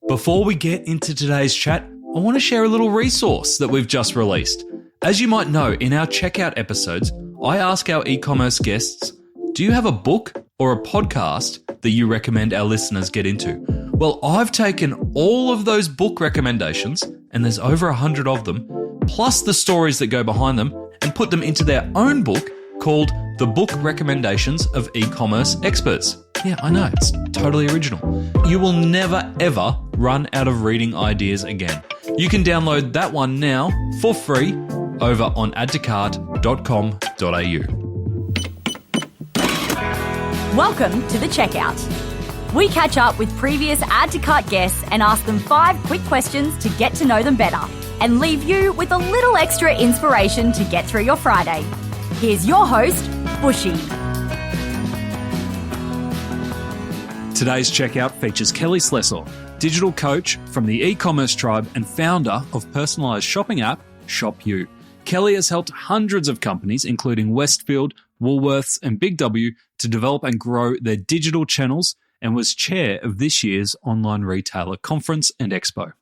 Before we get into today's chat, I want to share a little resource that we've just released. As you might know, in our checkout episodes, I ask our e-commerce guests, do you have a book or a podcast that you recommend our listeners get into? Well, I've taken all of those book recommendations, and there's over 100 of them, plus the stories that go behind them, and put them into their own book called The Book Recommendations of E-Commerce Experts. Yeah, I know, it's totally original. You will never, ever run out of reading ideas again. You can download that one now for free over on add-to-cart.com.au. Welcome to The Checkout. We catch up with previous Add to Cart guests and ask them 5 quick questions to get to know them better and leave you with a little extra inspiration to get through your Friday. Here's your host, Bushy. Today's checkout features Kelly Slessor, digital coach from the Ecommerce Tribe and founder of personalised shopping app Shop You. Kelly has helped hundreds of companies, including Westfield, Woolworths and Big W, to develop and grow their digital channels and was chair of this year's online retailer conference and expo.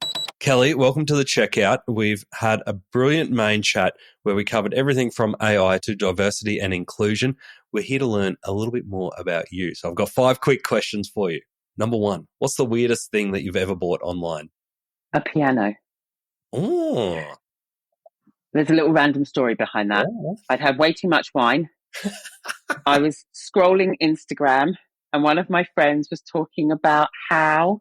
Kelly, welcome to the checkout. We've had a brilliant main chat where we covered everything from AI to diversity and inclusion. We're here to learn a little bit more about you. So I've got 5 quick questions for you. Number 1, what's the weirdest thing that you've ever bought online? A piano. Oh. There's a little random story behind that. Oh. I'd had way too much wine. I was scrolling Instagram and one of my friends was talking about how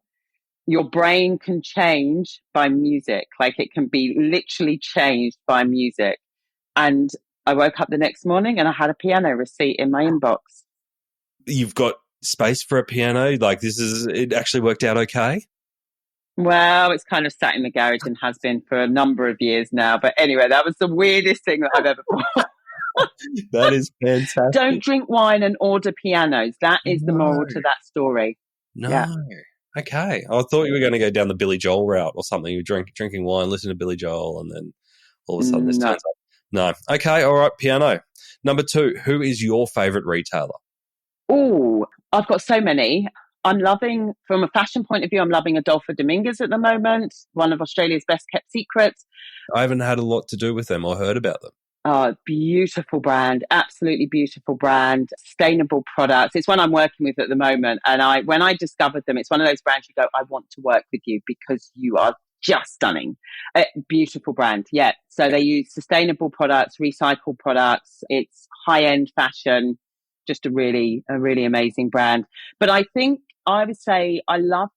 your brain can change by music. Like it can be literally changed by music. And I woke up the next morning and I had a piano receipt in my inbox. You've got space for a piano? Like it actually worked out okay? Well, it's kind of sat in the garage and has been for a number of years now. But anyway, that was the weirdest thing that I've ever bought. That is fantastic. Don't drink wine and order pianos. That is the moral to that story. No. Yeah. Okay. I thought you were going to go down the Billy Joel route or something. You were drinking wine, listen to Billy Joel, and then all of a sudden this turns up. No. Okay. All right. Piano. Number 2, who is your favourite retailer? Oh, I've got so many. I'm loving, from a fashion point of view, I'm loving Adolfo Dominguez at the moment, one of Australia's best kept secrets. I haven't had a lot to do with them or heard about them. Oh, beautiful brand, absolutely beautiful brand, sustainable products. It's one I'm working with at the moment. And when I discovered them, it's one of those brands you go, I want to work with you because you are just stunning. Beautiful brand, yeah. So they use sustainable products, recycled products. It's high-end fashion, just a really amazing brand. But I think I would say I love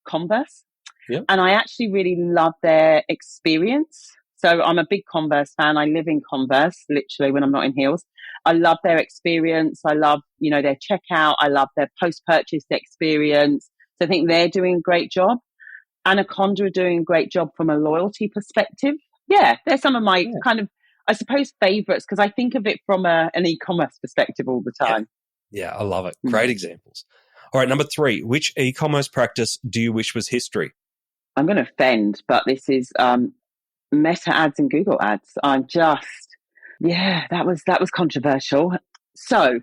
Converse. Yep. And I actually really love their experience. So I'm a big Converse fan. I live in Converse, literally, when I'm not in heels. I love their experience. I love, their checkout. I love their post-purchase experience. So I think they're doing a great job. Anaconda are doing a great job from a loyalty perspective. Yeah, they're some of my kind of, I suppose, favourites because I think of it from an e-commerce perspective all the time. Yeah, I love it. Great examples. All right, number 3, which e-commerce practice do you wish was history? I'm going to offend, but this is Meta ads and Google ads. I'm just, that was controversial. So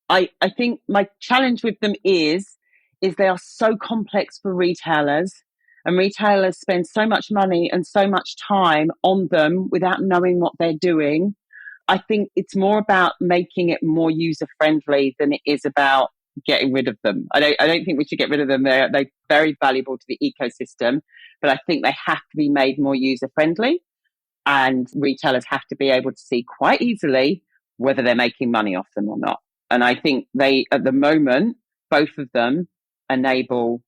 I think my challenge with them is they are so complex for retailers, and retailers spend so much money and so much time on them without knowing what they're doing. I think it's more about making it more user friendly than it is about getting rid of them. I don't think we should get rid of them. They're very valuable to the ecosystem, but I think they have to be made more user friendly, and retailers have to be able to see quite easily whether they're making money off them or not. And I think they, at the moment, both of them enable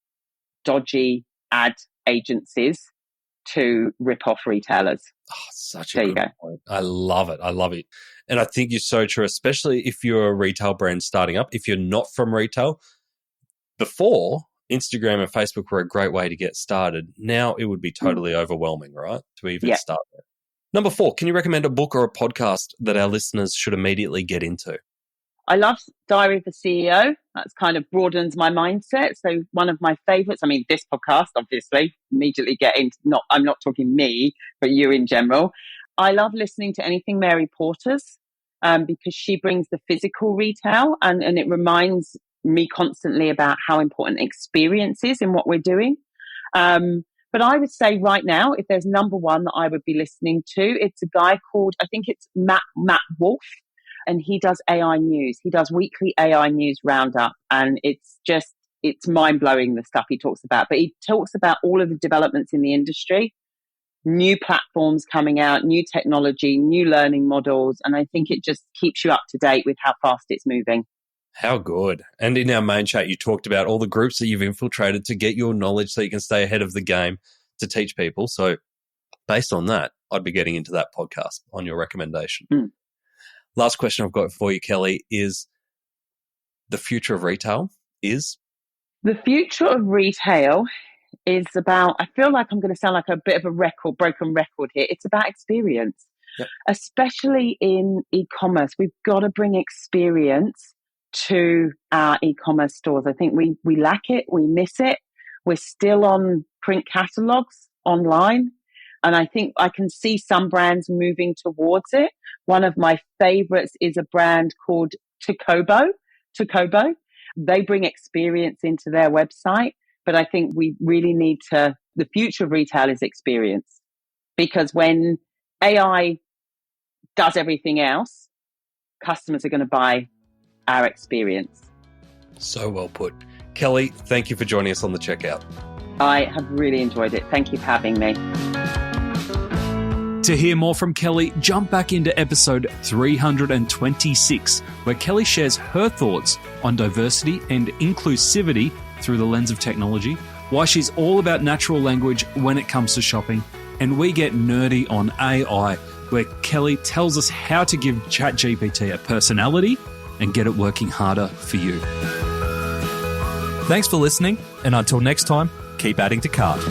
dodgy ad agencies to rip off retailers. Oh, such a good point. I love it. And I think you're so true, especially if you're a retail brand starting up. If you're not from retail, before, Instagram and Facebook were a great way to get started. Now it would be totally overwhelming, right, to even start there. Number 4, can you recommend a book or a podcast that our listeners should immediately get into? I love Diary of a CEO. That's kind of broadens my mindset. So one of my favorites, I mean, this podcast, obviously, immediately get into, I'm not talking me, but you in general. I love listening to anything Mary Porter's because she brings the physical retail and it reminds me constantly about how important experience is in what we're doing. But I would say right now, if there's number one that I would be listening to, it's a guy called, I think it's Matt Wolf, and he does AI news. He does weekly AI news roundup, and it's mind-blowing, the stuff he talks about. But he talks about all of the developments in the industry, new platforms coming out, new technology, new learning models, and I think it just keeps you up to date with how fast it's moving. How good. And in our main chat, you talked about all the groups that you've infiltrated to get your knowledge so you can stay ahead of the game to teach people. So based on that, I'd be getting into that podcast on your recommendation. Last question I've got for you, Kelly, is the future of retail is? The future of retail is about, I feel like I'm going to sound like a bit of a broken record here. It's about experience, especially in e-commerce. We've got to bring experience to our e-commerce stores. I think we lack it. We miss it. We're still on print catalogs online. And I think I can see some brands moving towards it. One of my favorites is a brand called Takobo. They bring experience into their website. But I think we really need the future of retail is experience. Because when AI does everything else, customers are going to buy our experience. So well put. Kelly, thank you for joining us on the checkout. I have really enjoyed it. Thank you for having me. To hear more from Kelly, jump back into episode 326, where Kelly shares her thoughts on diversity and inclusivity through the lens of technology, why she's all about natural language when it comes to shopping, and we get nerdy on AI, where Kelly tells us how to give ChatGPT a personality and get it working harder for you. Thanks for listening, and until next time, keep adding to cart.